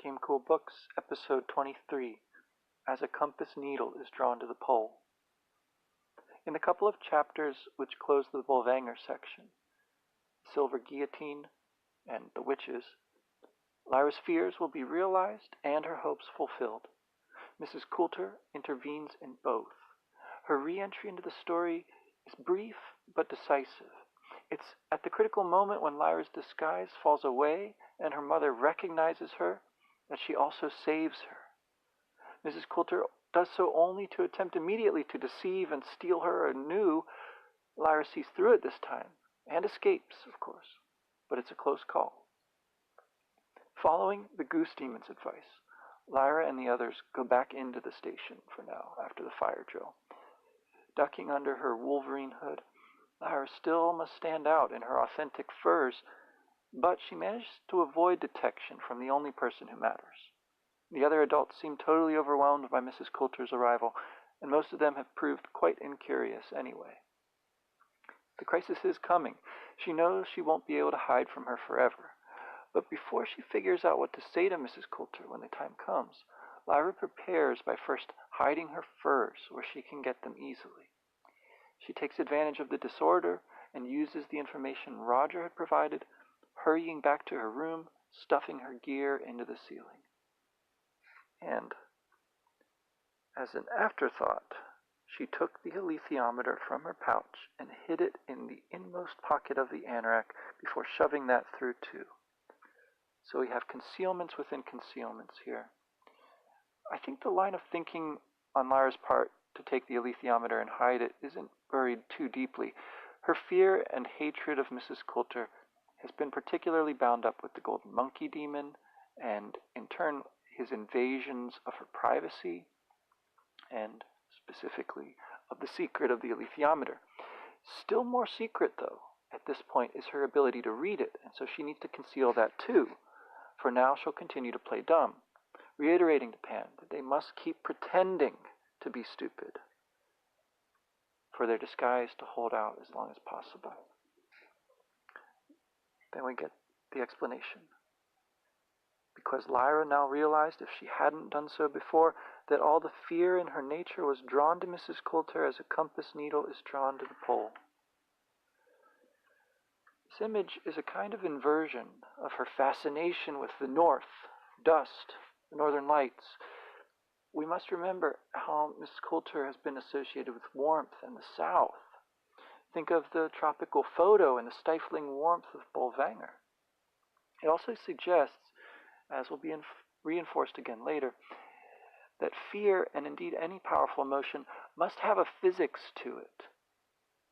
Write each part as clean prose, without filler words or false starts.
Gamecool Books, Episode 23, As a Compass Needle is Drawn to the Pole. In the couple of chapters which close the Bolvanger section, Silver Guillotine and the Witches, Lyra's fears will be realized and her hopes fulfilled. Mrs. Coulter intervenes in both. Her re-entry into the story is brief but decisive. It's at the critical moment when Lyra's disguise falls away and her mother recognizes her that she also saves her. Mrs. Coulter does so only to attempt immediately to deceive and steal her anew. Lyra sees through it this time, and escapes, of course, but it's a close call. Following the Goose Demon's advice, Lyra and the others go back into the station for now, after the fire drill. Ducking under her Wolverine hood, Lyra still must stand out in her authentic furs, but she manages to avoid detection from the only person who matters. The other adults seem totally overwhelmed by Mrs. Coulter's arrival, and most of them have proved quite incurious anyway. The crisis is coming. She knows she won't be able to hide from her forever. But before she figures out what to say to Mrs. Coulter when the time comes, Lyra prepares by first hiding her furs where she can get them easily. She takes advantage of the disorder and uses the information Roger had provided, hurrying back to her room, stuffing her gear into the ceiling. And, as an afterthought, she took the alethiometer from her pouch and hid it in the inmost pocket of the anorak before shoving that through too. So we have concealments within concealments here. I think the line of thinking on Lyra's part to take the alethiometer and hide it isn't buried too deeply. Her fear and hatred of Mrs. Coulter has been particularly bound up with the Golden Monkey Demon, and in turn his invasions of her privacy, and specifically of the secret of the alethiometer. Still more secret, though, at this point, is her ability to read it, and so she needs to conceal that too. For now she'll continue to play dumb, reiterating to Pan that they must keep pretending to be stupid for their disguise to hold out as long as possible. Then we get the explanation. Because Lyra now realized, if she hadn't done so before, that all the fear in her nature was drawn to Mrs. Coulter as a compass needle is drawn to the pole. This image is a kind of inversion of her fascination with the north, dust, the northern lights. We must remember how Mrs. Coulter has been associated with warmth and the south. Think of the tropical photo and the stifling warmth of Bolvanger. It also suggests, as will be reinforced again later, that fear, and indeed any powerful emotion, must have a physics to it,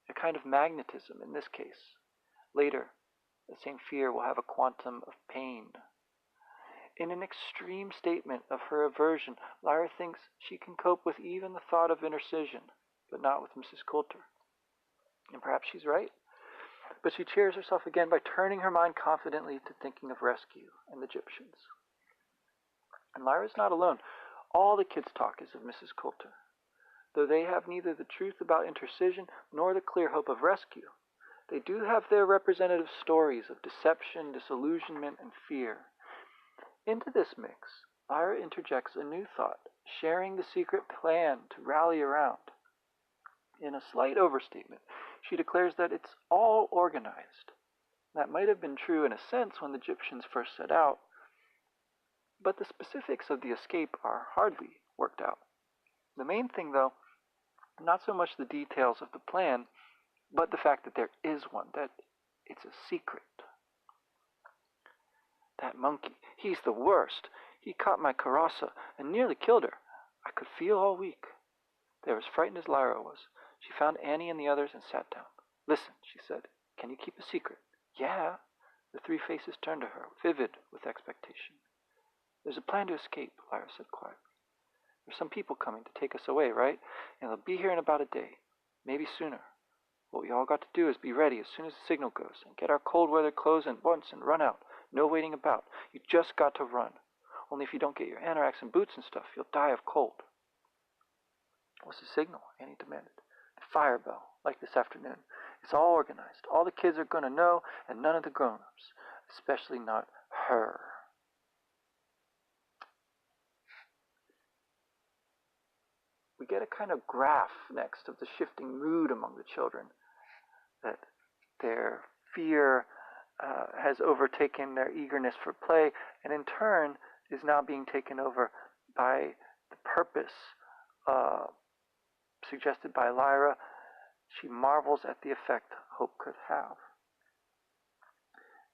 a kind of magnetism in this case. Later, the same fear will have a quantum of pain. In an extreme statement of her aversion, Lyra thinks she can cope with even the thought of intercision, but not with Mrs. Coulter. And perhaps she's right. But she cheers herself again by turning her mind confidently to thinking of rescue and the Egyptians. And Lyra's not alone. All the kids' talk is of Mrs. Coulter, though they have neither the truth about intercision nor the clear hope of rescue. They do have their representative stories of deception, disillusionment, and fear. Into this mix, Lyra interjects a new thought, sharing the secret plan to rally around. In a slight overstatement, she declares that it's all organized. That might have been true in a sense when the Egyptians first set out, but the specifics of the escape are hardly worked out. The main thing, though, not so much the details of the plan, but the fact that there is one, that it's a secret. That monkey, he's the worst. He caught my carrossa and nearly killed her. I could feel all week. They were as frightened as Lyra was. She found Annie and the others and sat down. Listen, she said, can you keep a secret? Yeah. The three faces turned to her, vivid with expectation. There's a plan to escape, Lyra said quietly. There's some people coming to take us away, right? And they'll be here in about a day, maybe sooner. What we all got to do is be ready as soon as the signal goes and get our cold weather clothes at once and run out. No waiting about. You just got to run. Only if you don't get your anoraks and boots and stuff, you'll die of cold. What's the signal? Annie demanded. The fire bell, like this afternoon. It's all organized. All the kids are going to know, and none of the grown-ups, especially not her. we get a kind of graph next of the shifting mood among the children, that their fear has overtaken their eagerness for play, and in turn is now being taken over by the purpose suggested by Lyra. She marvels at the effect hope could have.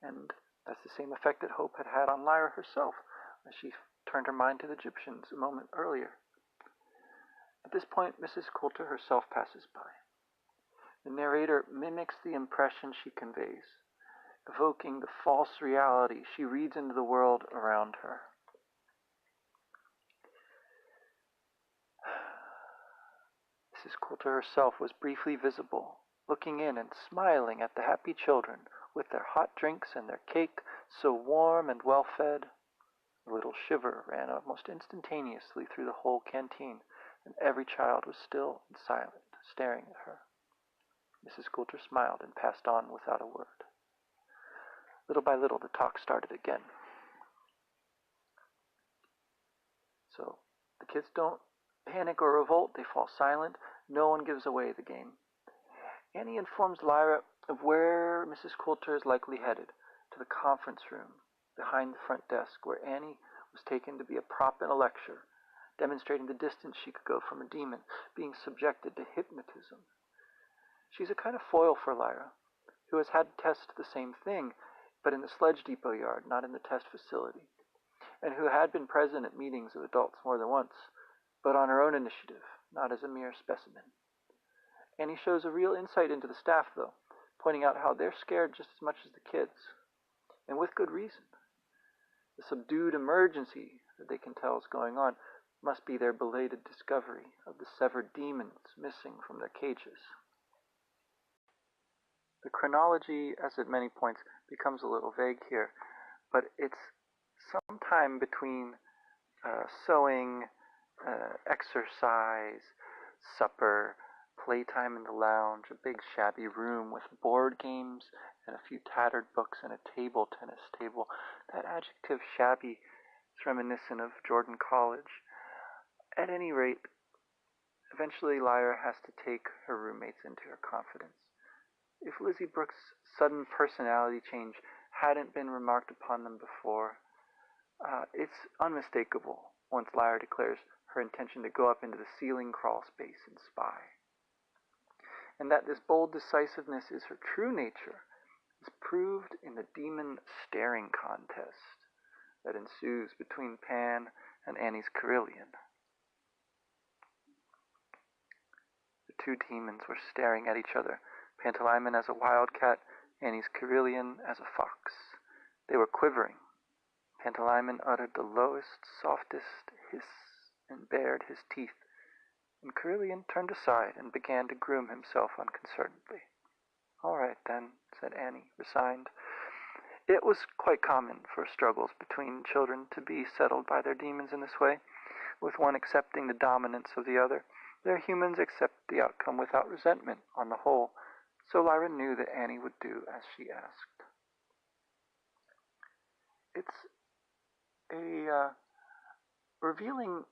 And that's the same effect that hope had had on Lyra herself, as she turned her mind to the Egyptians a moment earlier. At this point, Mrs. Coulter herself passes by. The narrator mimics the impression she conveys, evoking the false reality she reads into the world around her. Mrs. Coulter herself was briefly visible, looking in and smiling at the happy children with their hot drinks and their cake so warm and well-fed. A little shiver ran almost instantaneously through the whole canteen, and every child was still and silent, staring at her. Mrs. Coulter smiled and passed on without a word. Little by little, the talk started again. So, the kids don't panic or revolt, they fall silent. No one gives away the game. Annie informs Lyra of where Mrs. Coulter is likely headed, to the conference room behind the front desk, where Annie was taken to be a prop in a lecture, demonstrating the distance she could go from a demon being subjected to hypnotism. She's a kind of foil for Lyra, who has had to test the same thing, but in the sledge depot yard, not in the test facility, and who had been present at meetings of adults more than once, but on her own initiative, not as a mere specimen. Annie shows a real insight into the staff, though, pointing out how they're scared just as much as the kids, and with good reason. The subdued emergency that they can tell is going on must be their belated discovery of the severed demons missing from their cages. The chronology, as at many points, becomes a little vague here, but it's sometime between sewing, exercise, supper, playtime in the lounge, a big shabby room with board games and a few tattered books and a table tennis table. That adjective shabby is reminiscent of Jordan College. At any rate, eventually Lyra has to take her roommates into her confidence. If Lizzie Brooks' sudden personality change hadn't been remarked upon them before, it's unmistakable once Lyra declares her intention to go up into the ceiling crawl space and spy. And that this bold decisiveness is her true nature is proved in the demon staring contest that ensues between Pan and Annie's Carillion. The two demons were staring at each other, Pantalaimon as a wildcat, Annie's Carillion as a fox. They were quivering. Pantalaimon uttered the lowest, softest hiss and bared his teeth, and Carillion turned aside and began to groom himself unconcernedly. "All right, then," said Annie, resigned. It was quite common for struggles between children to be settled by their demons in this way, with one accepting the dominance of the other. Their humans accept the outcome without resentment, on the whole, so Lyra knew that Annie would do as she asked. It's revealing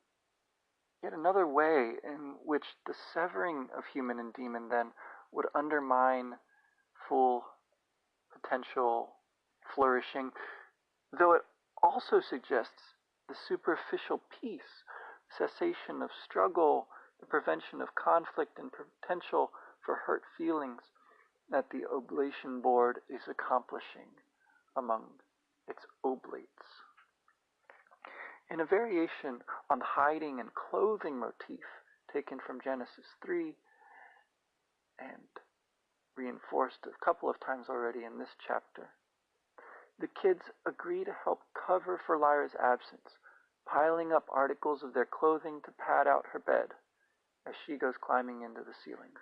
yet another way in which the severing of human and demon then would undermine full potential flourishing, though it also suggests the superficial peace, cessation of struggle, the prevention of conflict and potential for hurt feelings that the oblation board is accomplishing among its oblates. In a variation on the hiding and clothing motif taken from Genesis 3 and reinforced a couple of times already in this chapter, the kids agree to help cover for Lyra's absence, piling up articles of their clothing to pad out her bed as she goes climbing into the ceilings.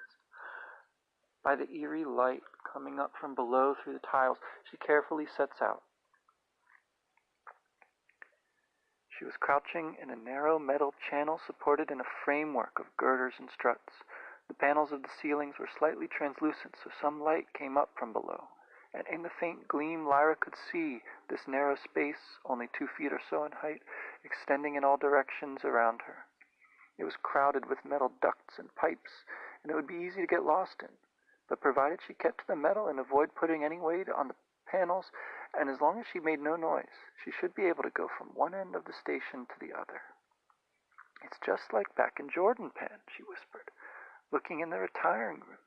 By the eerie light coming up from below through the tiles, she carefully sets out. She was crouching in a narrow metal channel supported in a framework of girders and struts. The panels of the ceilings were slightly translucent, so some light came up from below, and in the faint gleam Lyra could see this narrow space, only 2 feet or so in height, extending in all directions around her. It was crowded with metal ducts and pipes, and it would be easy to get lost in. But provided she kept to the metal and avoid putting any weight on the panels, and as long as she made no noise, she should be able to go from one end of the station to the other. It's just like back in Jordan Pan, she whispered, looking in the retiring room.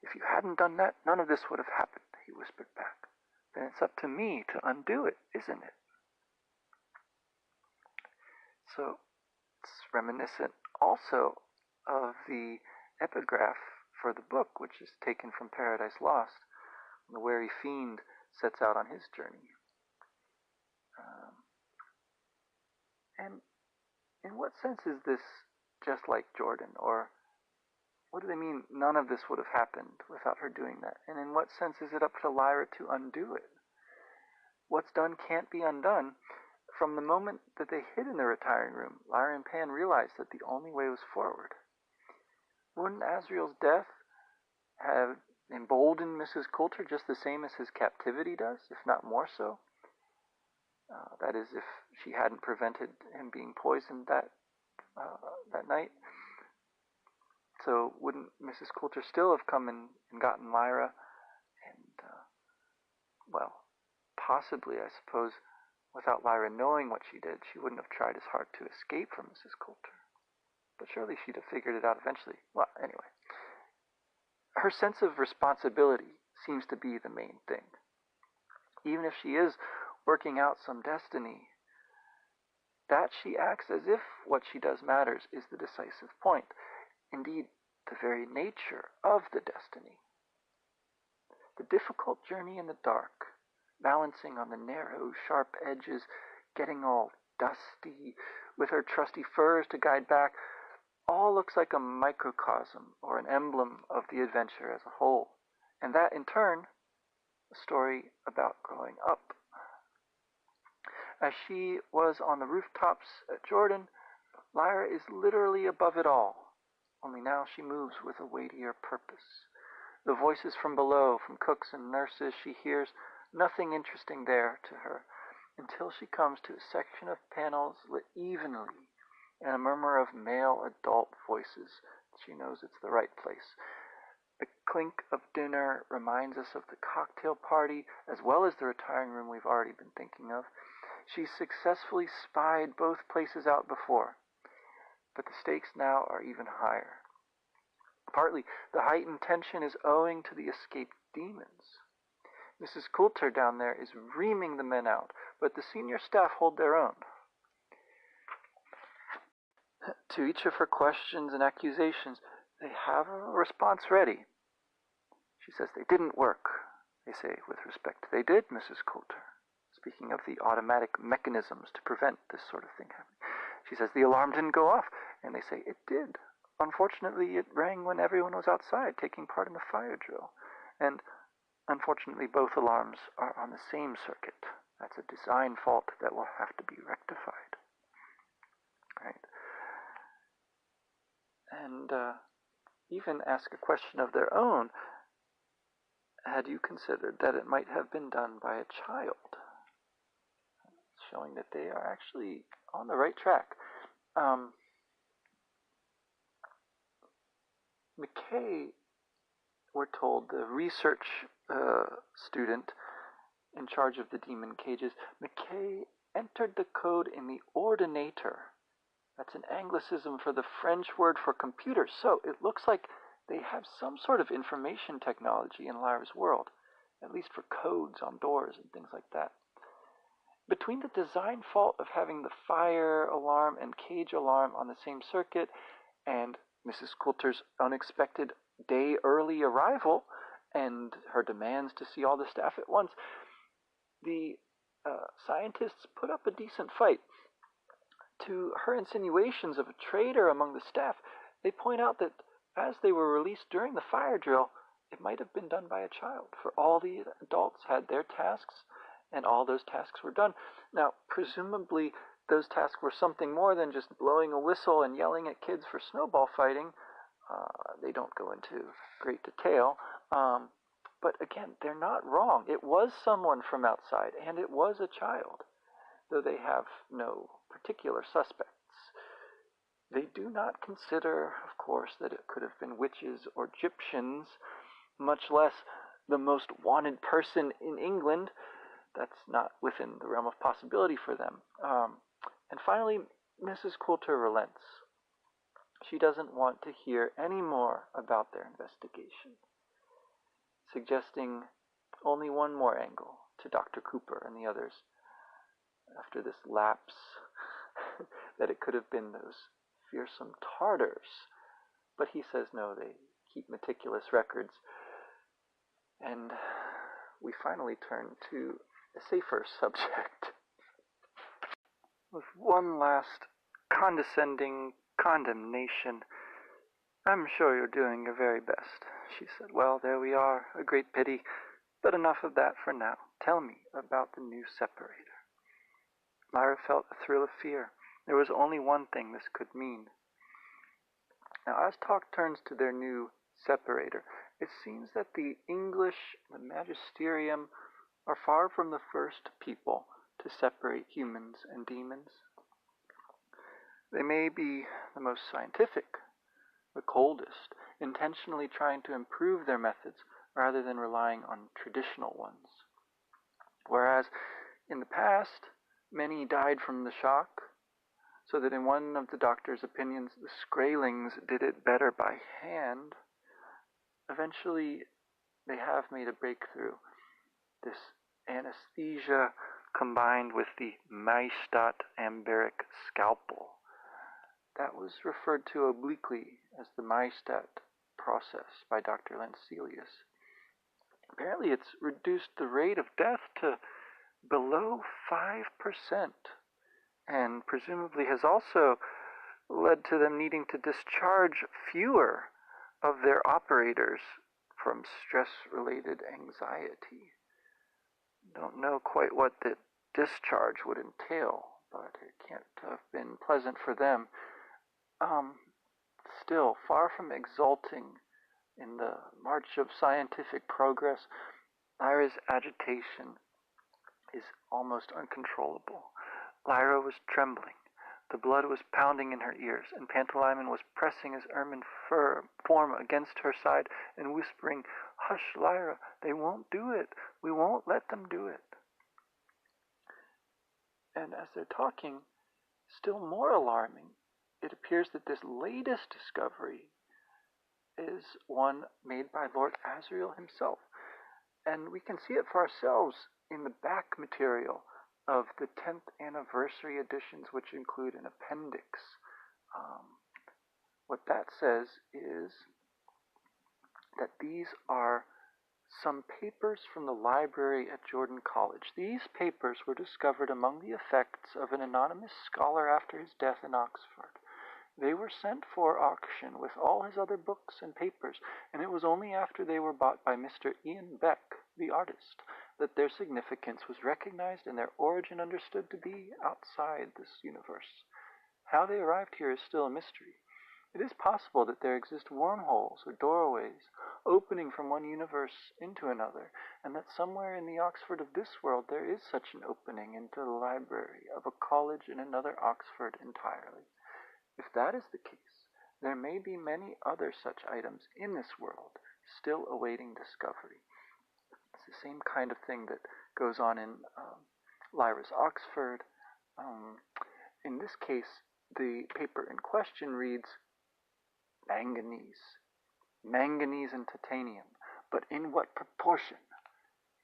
If you hadn't done that, none of this would have happened, he whispered back. Then it's up to me to undo it, isn't it? So it's reminiscent also of the epigraph for the book, which is taken from Paradise Lost. The wary fiend sets out on his journey. And in what sense is this just like Jordan? Or what do they mean none of this would have happened without her doing that? And in what sense is it up to Lyra to undo it? What's done can't be undone. From the moment that they hid in the retiring room, Lyra and Pan realized that the only way was forward. Wouldn't Asriel's death have emboldened Mrs. Coulter just the same as his captivity does, if not more so? That is, if she hadn't prevented him being poisoned that night. So wouldn't Mrs. Coulter still have come and gotten Lyra? And, well, possibly, I suppose, without Lyra knowing what she did, she wouldn't have tried as hard to escape from Mrs. Coulter. But surely she'd have figured it out eventually. Well, anyway. Her sense of responsibility seems to be the main thing. Even if she is working out some destiny, that she acts as if what she does matters is the decisive point. Indeed, the very nature of the destiny. The difficult journey in the dark, balancing on the narrow, sharp edges, getting all dusty, with her trusty furs to guide back, all looks like a microcosm or an emblem of the adventure as a whole. And that, in turn, a story about growing up. As she was on the rooftops at Jordan, Lyra is literally above it all, only now she moves with a weightier purpose. The voices from below, from cooks and nurses, she hears nothing interesting there to her, until she comes to a section of panels lit evenly, and a murmur of male adult voices. She knows it's the right place. The clink of dinner reminds us of the cocktail party, as well as the retiring room we've already been thinking of. She's successfully spied both places out before, but the stakes now are even higher. Partly, the heightened tension is owing to the escaped demons. Mrs. Coulter down there is reaming the men out, but the senior staff hold their own. To each of her questions and accusations, they have a response ready. She says they didn't work, they say with respect. They did, Mrs. Coulter. Speaking of the automatic mechanisms to prevent this sort of thing happening. She says the alarm didn't go off, and they say it did. Unfortunately, it rang when everyone was outside taking part in the fire drill. And unfortunately, both alarms are on the same circuit. That's a design fault that will have to be rectified. Right? And even ask a question of their own. Had you considered that it might have been done by a child? Showing that they are actually on the right track. McKay, we're told, the research student in charge of the demon cages, McKay entered the code in the ordinator. That's an Anglicism for the French word for computer. So it looks like they have some sort of information technology in Lyra's world, at least for codes on doors and things like that. Between the design fault of having the fire alarm and cage alarm on the same circuit and Mrs. Coulter's unexpected day-early arrival and her demands to see all the staff at once, the scientists put up a decent fight. To her insinuations of a traitor among the staff, they point out that as they were released during the fire drill, it might have been done by a child, for all the adults had their tasks, and all those tasks were done. Now, presumably, those tasks were something more than just blowing a whistle and yelling at kids for snowball fighting. They don't go into great detail. But again, they're not wrong. It was someone from outside, and it was a child, though they have no particular suspects. They do not consider, of course, that it could have been witches or Egyptians, much less the most wanted person in England. That's not within the realm of possibility for them. And finally, Mrs. Coulter relents. She doesn't want to hear any more about their investigation, suggesting only one more angle to Dr. Cooper and the others after this lapse, that it could have been those fearsome Tartars. But he says no, they keep meticulous records. And we finally turn to a safer subject, with one last condescending condemnation. "I'm sure you're doing your very best," she said. "Well, there we are, a great pity. But enough of that for now. Tell me about the new separator." Lyra felt a thrill of fear. There was only one thing this could mean. Now, as talk turns to their new separator, it seems that the English, the magisterium, are far from the first people to separate humans and demons. They may be the most scientific, the coldest, intentionally trying to improve their methods rather than relying on traditional ones. Whereas in the past, many died from the shock, so that in one of the doctor's opinions, the Skraelings did it better by hand. Eventually, they have made a breakthrough. This anesthesia combined with the Maestat Amberic scalpel. That was referred to obliquely as the Maestat process by Dr. Lancelius. Apparently it's reduced the rate of death to below 5%, and presumably has also led to them needing to discharge fewer of their operators from stress-related anxiety. Don't know quite what the discharge would entail, but it can't have been pleasant for them. Still, far from exulting in the march of scientific progress, Lyra's agitation is almost uncontrollable. Lyra was trembling. The blood was pounding in her ears, and Pantalaimon was pressing his ermine form against her side and whispering, "Hush, Lyra, they won't do it. We won't let them do it." And as they're talking, still more alarming, it appears that this latest discovery is one made by Lord Asriel himself. And we can see it for ourselves in the back material of the 10th anniversary editions, which include an appendix. What that says is that these are some papers from the library at Jordan College. These papers were discovered among the effects of an anonymous scholar after his death in Oxford. They were sent for auction with all his other books and papers, and it was only after they were bought by Mr. Ian Beck, the artist, that their significance was recognized and their origin understood to be outside this universe. How they arrived here is still a mystery. It is possible that there exist wormholes or doorways opening from one universe into another, and that somewhere in the Oxford of this world there is such an opening into the library of a college in another Oxford entirely. If that is the case, there may be many other such items in this world still awaiting discovery. It's the same kind of thing that goes on in Lyra's Oxford. In this case, the paper in question reads, manganese and titanium, but in what proportion?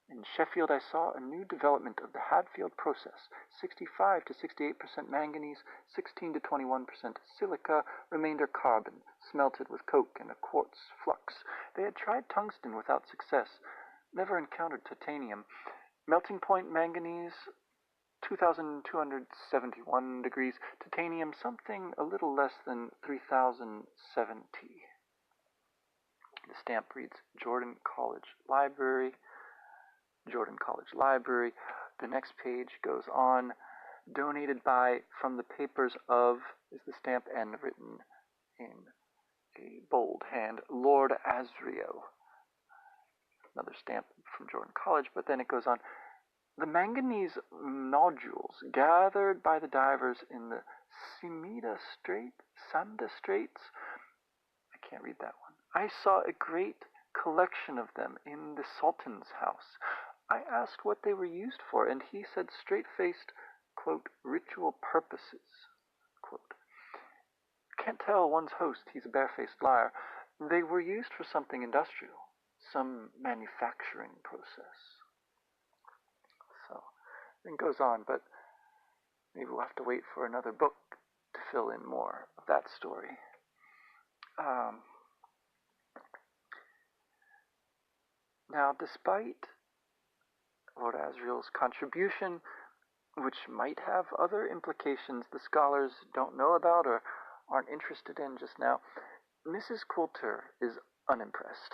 In Sheffield, I saw a new development of the Hadfield process, 65 to 68% manganese, 16 to 21% silica, remainder carbon, smelted with coke in a quartz flux. They had tried tungsten without success, never encountered titanium. Melting point manganese, 2,271 degrees, titanium something a little less than 3,070. The stamp reads Jordan College Library. Jordan College Library. The next page goes on. Donated by, from the papers of, is the stamp N written in a bold hand, Lord Asriel. Another stamp from Jordan College, but then it goes on. The manganese nodules gathered by the divers in the Sanda Straits. I can't read that one. I saw a great collection of them in the Sultan's house. I asked what they were used for, and he said straight-faced, quote, ritual purposes, quote. Can't tell one's host, he's a barefaced liar. They were used for something industrial, some manufacturing process. So, it goes on, but maybe we'll have to wait for another book to fill in more of that story. Now, despite Lord Asriel's contribution, which might have other implications the scholars don't know about or aren't interested in just now, Mrs. Coulter is unimpressed.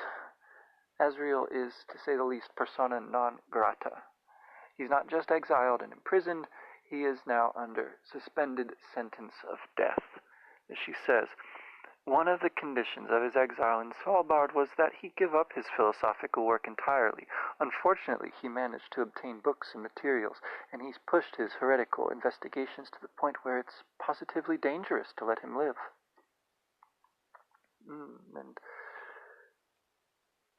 Asriel is, to say the least, persona non grata. He's not just exiled and imprisoned, he is now under suspended sentence of death. As she says, one of the conditions of his exile in Svalbard was that he give up his philosophical work entirely. Unfortunately, he managed to obtain books and materials, and he's pushed his heretical investigations to the point where it's positively dangerous to let him live. And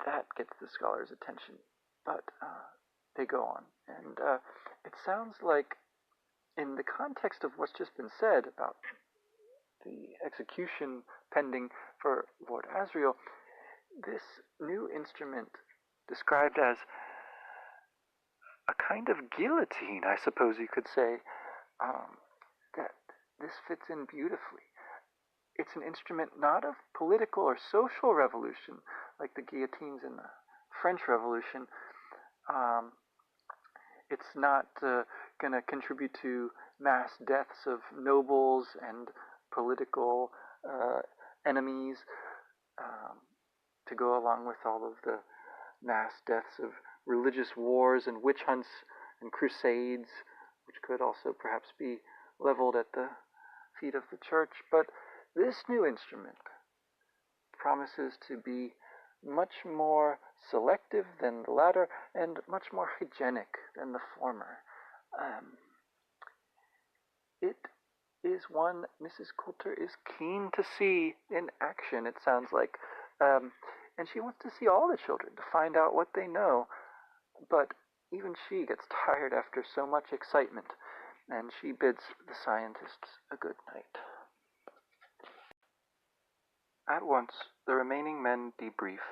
that gets the scholars' attention. But they go on. And it sounds like, in the context of what's just been said about the execution pending for Lord Asriel, this new instrument, described as a kind of guillotine, I suppose you could say, that this fits in beautifully. It's an instrument not of political or social revolution, like the guillotines in the French Revolution. It's not going to contribute to mass deaths of nobles and political enemies to go along with all of the mass deaths of religious wars and witch hunts and crusades, which could also perhaps be leveled at the feet of the church. But this new instrument promises to be much more selective than the latter and much more hygienic than the former. It is one Mrs. Coulter is keen to see in action, it sounds like. And she wants to see all the children to find out what they know. But even she gets tired after so much excitement, and she bids the scientists a good night. At once, the remaining men debrief,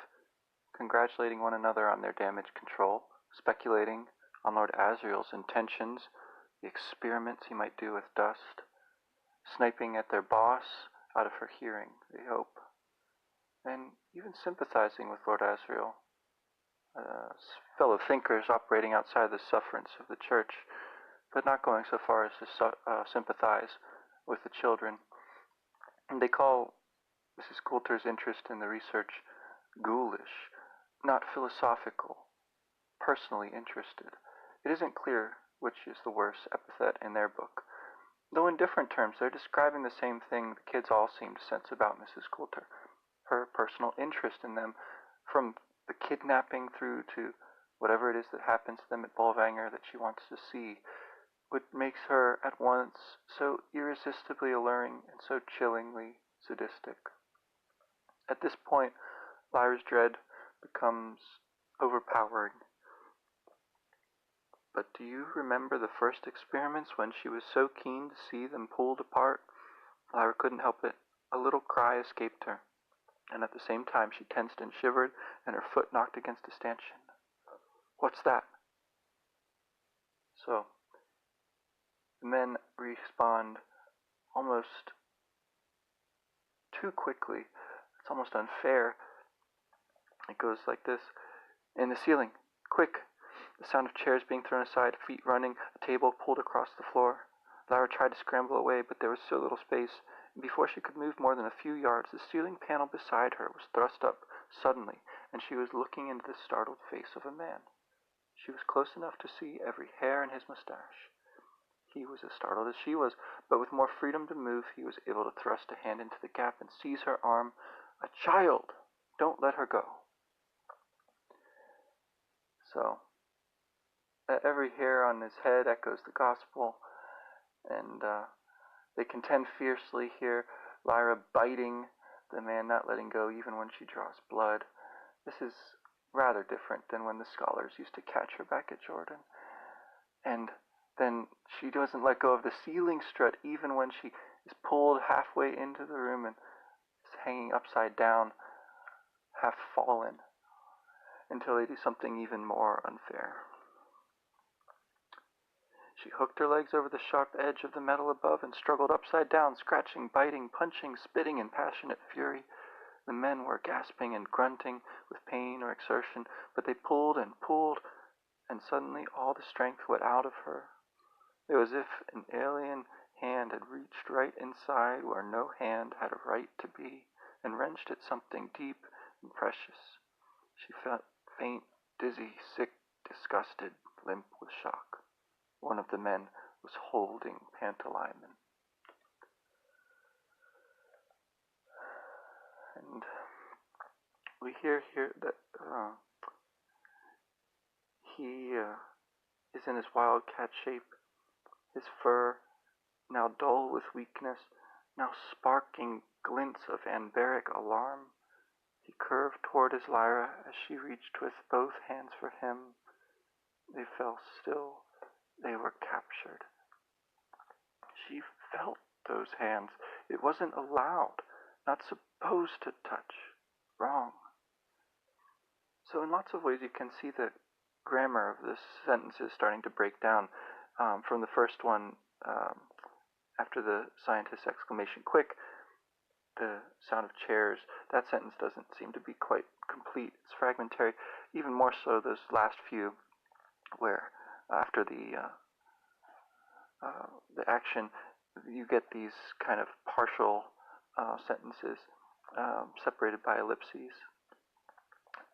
congratulating one another on their damage control, speculating on Lord Asriel's intentions, the experiments he might do with dust, sniping at their boss out of her hearing, they hope, and even sympathizing with Lord Asriel, fellow thinkers operating outside the sufferance of the church, but not going so far as to sympathize with the children. And they call Mrs. Coulter's interest in the research ghoulish, not philosophical, personally interested. It isn't clear which is the worst epithet in their book. Though in different terms, they're describing the same thing the kids all seem to sense about Mrs. Coulter, her personal interest in them, from the kidnapping through to whatever it is that happens to them at Bolvangar that she wants to see, what makes her at once so irresistibly alluring and so chillingly sadistic. At this point, Lyra's dread becomes overpowering. But do you remember the first experiments when she was so keen to see them pulled apart? Lyra couldn't help it. A little cry escaped her, and at the same time she tensed and shivered, and her foot knocked against a stanchion. What's that? So, the men respond almost too quickly. It's almost unfair. It goes like this. In the ceiling. Quick. The sound of chairs being thrown aside, feet running, a table pulled across the floor. Lyra tried to scramble away, but there was so little space, and before she could move more than a few yards, the ceiling panel beside her was thrust up suddenly, and she was looking into the startled face of a man. She was close enough to see every hair in his mustache. He was as startled as she was, but with more freedom to move, he was able to thrust a hand into the gap and seize her arm. A child! Don't let her go. So, Every hair on his head echoes the gospel, and they contend fiercely here, Lyra biting the man, not letting go even when she draws blood. This is rather different than when the scholars used to catch her back at Jordan. And then she doesn't let go of the ceiling strut even when she is pulled halfway into the room and is hanging upside down, half fallen, until they do something even more unfair. She hooked her legs over the sharp edge of the metal above and struggled upside down, scratching, biting, punching, spitting in passionate fury. The men were gasping and grunting with pain or exertion, but they pulled and pulled, and suddenly all the strength went out of her. It was as if an alien hand had reached right inside where no hand had a right to be, and wrenched at something deep and precious. She felt faint, dizzy, sick, disgusted, limp with shock. One of the men was holding Pantalaimon. And we hear here that he is in his wildcat shape, his fur now dull with weakness, now sparking glints of anbaric alarm. He curved toward his Lyra as she reached with both hands for him. They fell still. They were captured. She felt those hands. It wasn't allowed, not supposed to touch. Wrong. So in lots of ways you can see the grammar of this sentence is starting to break down. From the first one, after the scientist's exclamation, "Quick," the sound of chairs, that sentence doesn't seem to be quite complete. It's fragmentary. Even more so those last few where after the action, you get these kind of partial sentences separated by ellipses.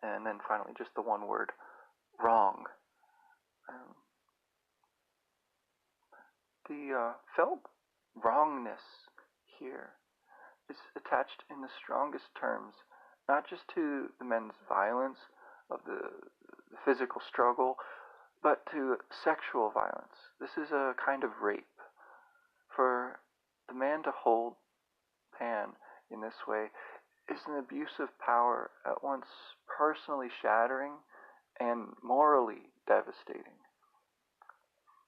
And then finally just the one word, wrong. The felt wrongness here is attached in the strongest terms, not just to the men's violence of the physical struggle, but to sexual violence. This is a kind of rape. For the man to hold Pan in this way is an abuse of power at once personally shattering and morally devastating.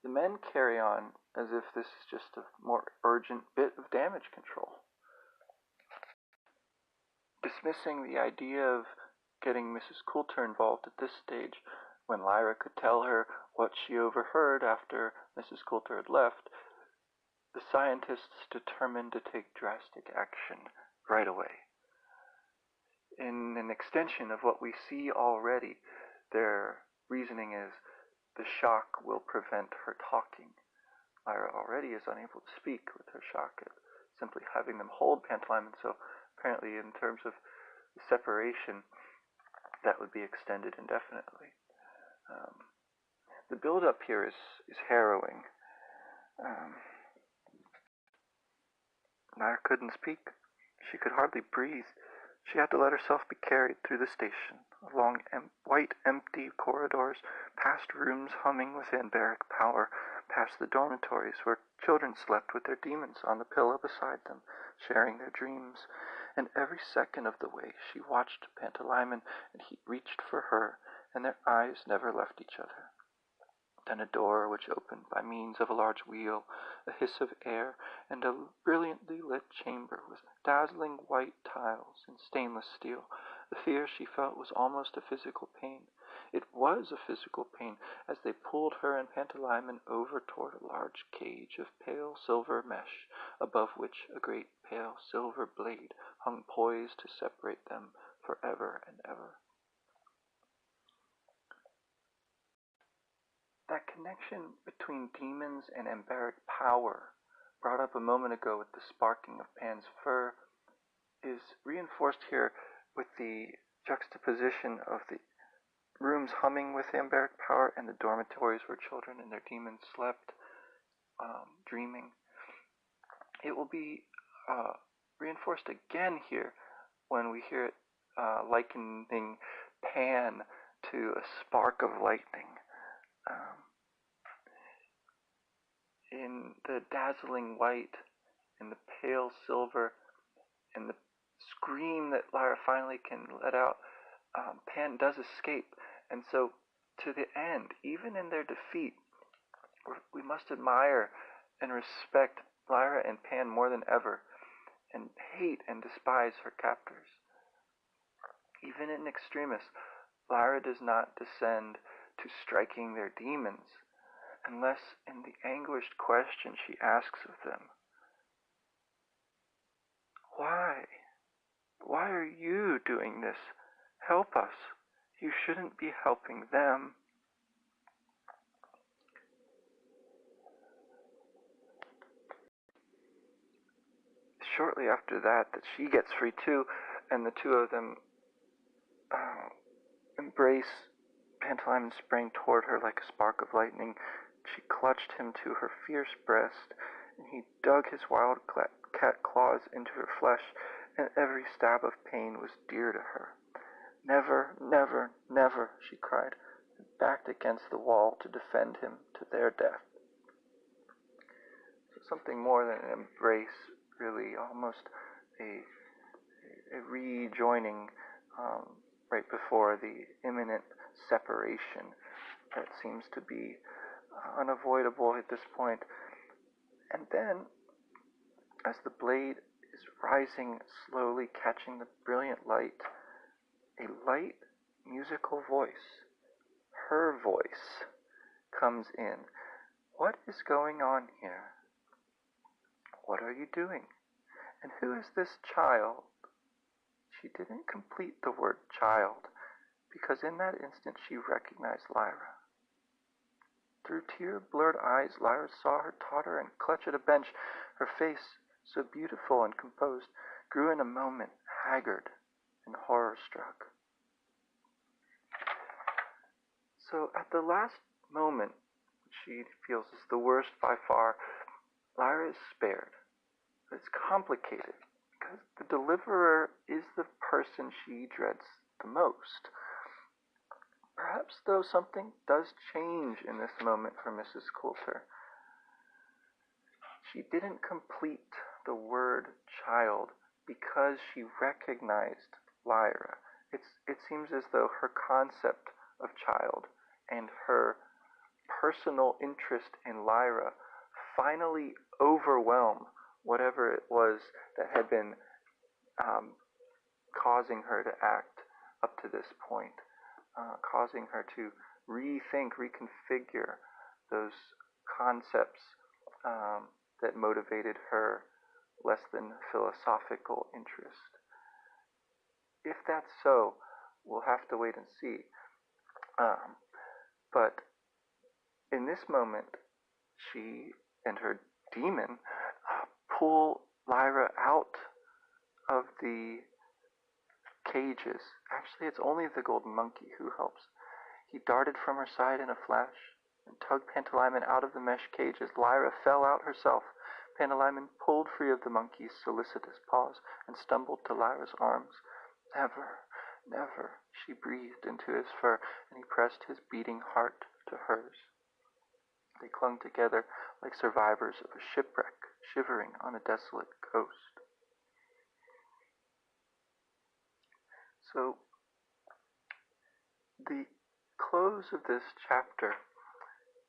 The men carry on as if this is just a more urgent bit of damage control, dismissing the idea of getting Mrs. Coulter involved at this stage. When Lyra could tell her what she overheard after Mrs. Coulter had left, the scientists determined to take drastic action right away. In an extension of what we see already, their reasoning is the shock will prevent her talking. Lyra already is unable to speak with her shock at simply having them hold Pantalaimon, so apparently in terms of the separation, that would be extended indefinitely. The build-up here is harrowing. Lyra couldn't speak. She could hardly breathe. She had to let herself be carried through the station, along white, empty corridors, past rooms humming with anbaric power, past the dormitories where children slept with their demons on the pillow beside them, sharing their dreams. And every second of the way she watched Pantalaimon, and he reached for her, and their eyes never left each other. Then a door which opened by means of a large wheel, a hiss of air, and a brilliantly lit chamber with dazzling white tiles and stainless steel. The fear she felt was almost a physical pain. It was a physical pain as they pulled her and Pantalaimon over toward a large cage of pale silver mesh, above which a great pale silver blade hung poised to separate them forever and ever. That connection between demons and anbaric power, brought up a moment ago with the sparking of Pan's fur, is reinforced here with the juxtaposition of the rooms humming with anbaric power and the dormitories where children and their demons slept, dreaming. It will be reinforced again here when we hear it likening Pan to a spark of lightning. in the dazzling white and the pale silver and the scream that Lyra finally can let out, Pan does escape. And so, to the end, even in their defeat, we must admire and respect Lyra and Pan more than ever, and hate and despise her captors. Even in extremis, Lyra does not descend to striking their demons, unless in the anguished question she asks of them, "Why? Why are you doing this? Help us. You shouldn't be helping them." Shortly after that she gets free too, and the two of them embrace. Pantalaimon sprang toward her like a spark of lightning. She clutched him to her fierce breast, and he dug his wild cat claws into her flesh, and every stab of pain was dear to her. "Never, never, never," she cried, and backed against the wall to defend him to their death. So something more than an embrace, really, almost a rejoining right before the imminent separation that seems to be unavoidable at this point. And then, as the blade is rising slowly, catching the brilliant light, a light musical voice, her voice, comes in. "What is going on here? What are you doing? And who is this child?" She didn't complete the word child, because in that instant she recognized Lyra. Through tear-blurred eyes, Lyra saw her totter and clutch at a bench. Her face, so beautiful and composed, grew in a moment haggard and horror-struck. So at the last moment, which she feels is the worst by far, Lyra is spared. But it's complicated, because the deliverer is the person she dreads the most. Perhaps, though, something does change in this moment for Mrs. Coulter. She didn't complete the word child because she recognized Lyra. It seems as though her concept of child and her personal interest in Lyra finally overwhelm whatever it was that had been causing her to act up to this point, causing her to rethink, reconfigure those concepts that motivated her less than philosophical interest. If that's so, we'll have to wait and see. But in this moment, she and her demon pull Lyra out of the cages. Actually, it's only the golden monkey who helps. He darted from her side in a flash and tugged Pantalaimon out of the mesh cage as Lyra fell out herself. Pantalaimon pulled free of the monkey's solicitous paws and stumbled to Lyra's arms. "Never, never," she breathed into his fur, and he pressed his beating heart to hers. They clung together like survivors of a shipwreck, shivering on a desolate coast. So, the close of this chapter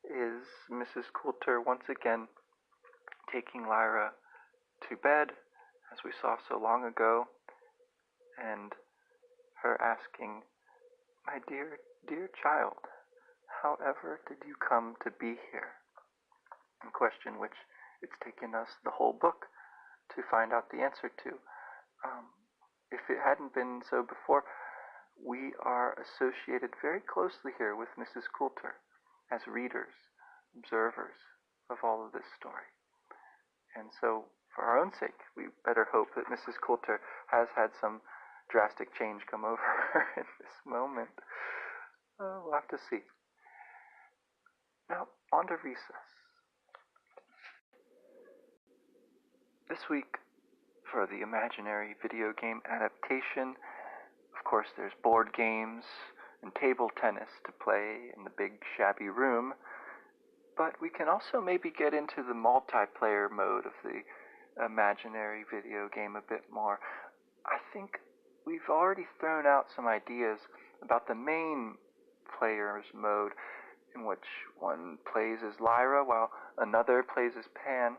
is Mrs. Coulter once again taking Lyra to bed, as we saw so long ago, and her asking, "My dear, dear child, however did you come to be here?" A question which it's taken us the whole book to find out the answer to. If it hadn't been so before, we are associated very closely here with Mrs. Coulter as readers, observers of all of this story. And so, for our own sake, we better hope that Mrs. Coulter has had some drastic change come over her in this moment. We'll have to see. Now, on to recess. This week, for the imaginary video game adaptation, of course there's board games and table tennis to play in the big shabby room. But we can also maybe get into the multiplayer mode of the imaginary video game a bit more. I think we've already thrown out some ideas about the main player's mode, in which one plays as Lyra while another plays as Pan,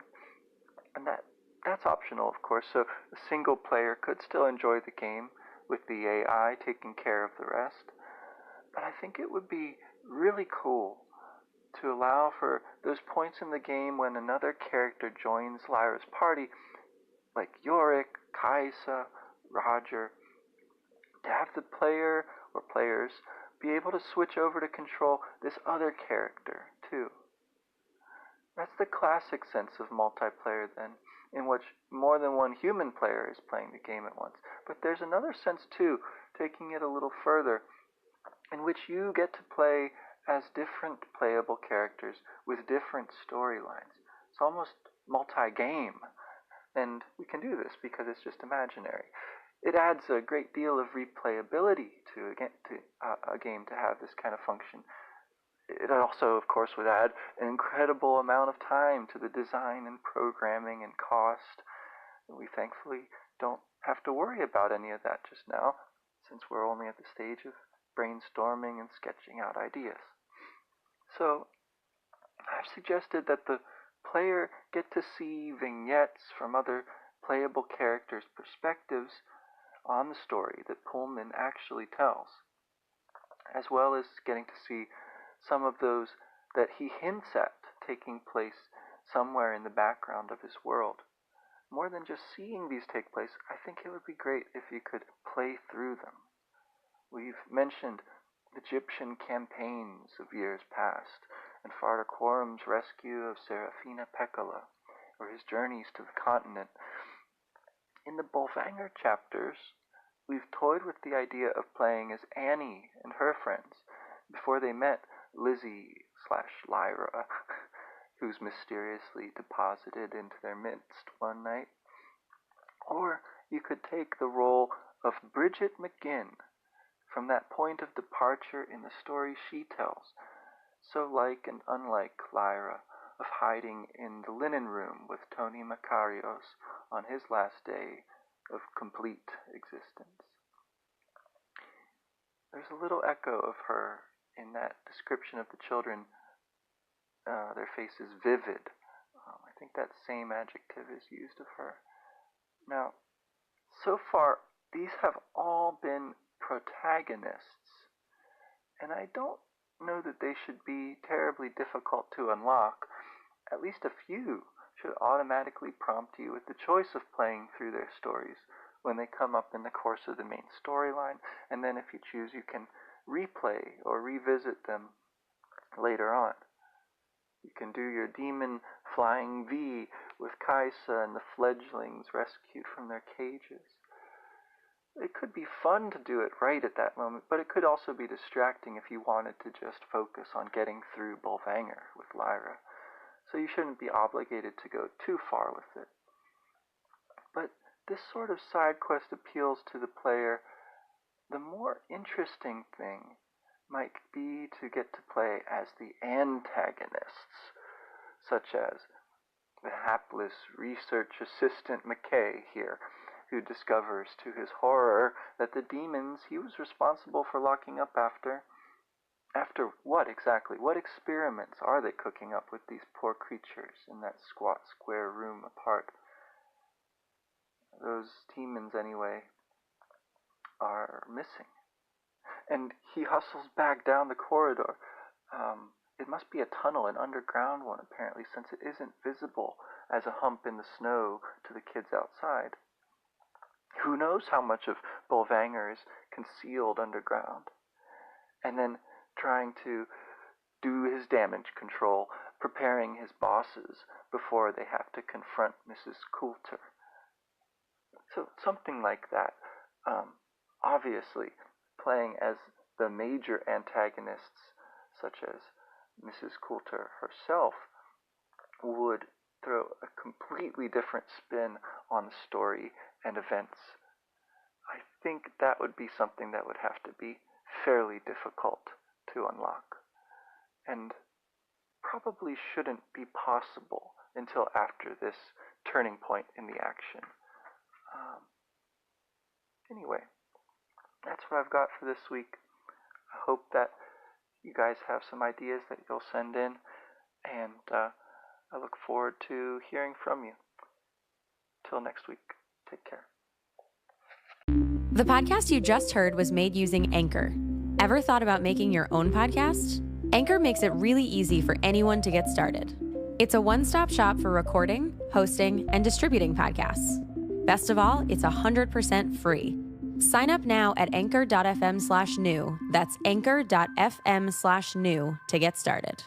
and that's optional, of course, so a single player could still enjoy the game with the AI taking care of the rest. But I think it would be really cool to allow for those points in the game when another character joins Lyra's party, like Yorick, Kaisa, Roger, to have the player or players be able to switch over to control this other character too. That's the classic sense of multiplayer then, in which more than one human player is playing the game at once. But there's another sense too, taking it a little further, in which you get to play as different playable characters with different storylines. It's almost multi-game, and we can do this because it's just imaginary. It adds a great deal of replayability to a game to have this kind of function. It also, of course, would add an incredible amount of time to the design and programming and cost. We thankfully don't have to worry about any of that just now, since we're only at the stage of brainstorming and sketching out ideas. So, I've suggested that the player get to see vignettes from other playable characters' perspectives on the story that Pullman actually tells, as well as getting to see some of those that he hints at taking place somewhere in the background of his world. More than just seeing these take place, I think it would be great if you could play through them. We've mentioned Egyptian campaigns of years past, and Fardaquorum's rescue of Serafina Pekkala, or his journeys to the continent. In the Bolvangar chapters, we've toyed with the idea of playing as Annie and her friends before they met Lizzie/Lyra, who's mysteriously deposited into their midst one night. Or you could take the role of Bridget McGinn from that point of departure in the story she tells, so like and unlike Lyra, of hiding in the linen room with Tony Makarios on his last day of complete existence. There's a little echo of her in that description of the children, their faces vivid. I think that same adjective is used of her. Now, so far, these have all been protagonists, and I don't know that they should be terribly difficult to unlock. At least a few should automatically prompt you with the choice of playing through their stories when they come up in the course of the main storyline, and then if you choose, you can replay or revisit them later on. You can do your demon flying V with Kaisa and the fledglings rescued from their cages. It could be fun to do it right at that moment, but it could also be distracting if you wanted to just focus on getting through Bolvangar with Lyra. So you shouldn't be obligated to go too far with it. But this sort of side quest appeals to the player. The more interesting thing might be to get to play as the antagonists, such as the hapless research assistant McKay here, who discovers to his horror that the demons he was responsible for locking up after what exactly? What experiments are they cooking up with these poor creatures in that squat square room apart? Those demons, anyway, are missing. And he hustles back down the corridor. It must be a tunnel, an underground one, apparently, since it isn't visible as a hump in the snow to the kids outside. Who knows how much of Bolvangar is concealed underground? And then trying to do his damage control, preparing his bosses before they have to confront Mrs. Coulter. So something like that. Obviously, playing as the major antagonists, such as Mrs. Coulter herself, would throw a completely different spin on the story and events. I think that would be something that would have to be fairly difficult to unlock, and probably shouldn't be possible until after this turning point in the action. Anyway, that's what I've got for this week. I hope that you guys have some ideas that you'll send in, and I look forward to hearing from you. Till next week, take care. The podcast you just heard was made using Anchor. Ever thought about making your own podcast? Anchor makes it really easy for anyone to get started. It's a one-stop shop for recording, hosting, and distributing podcasts. Best of all, it's 100% free. Sign up now at anchor.fm/new. That's anchor.fm/new to get started.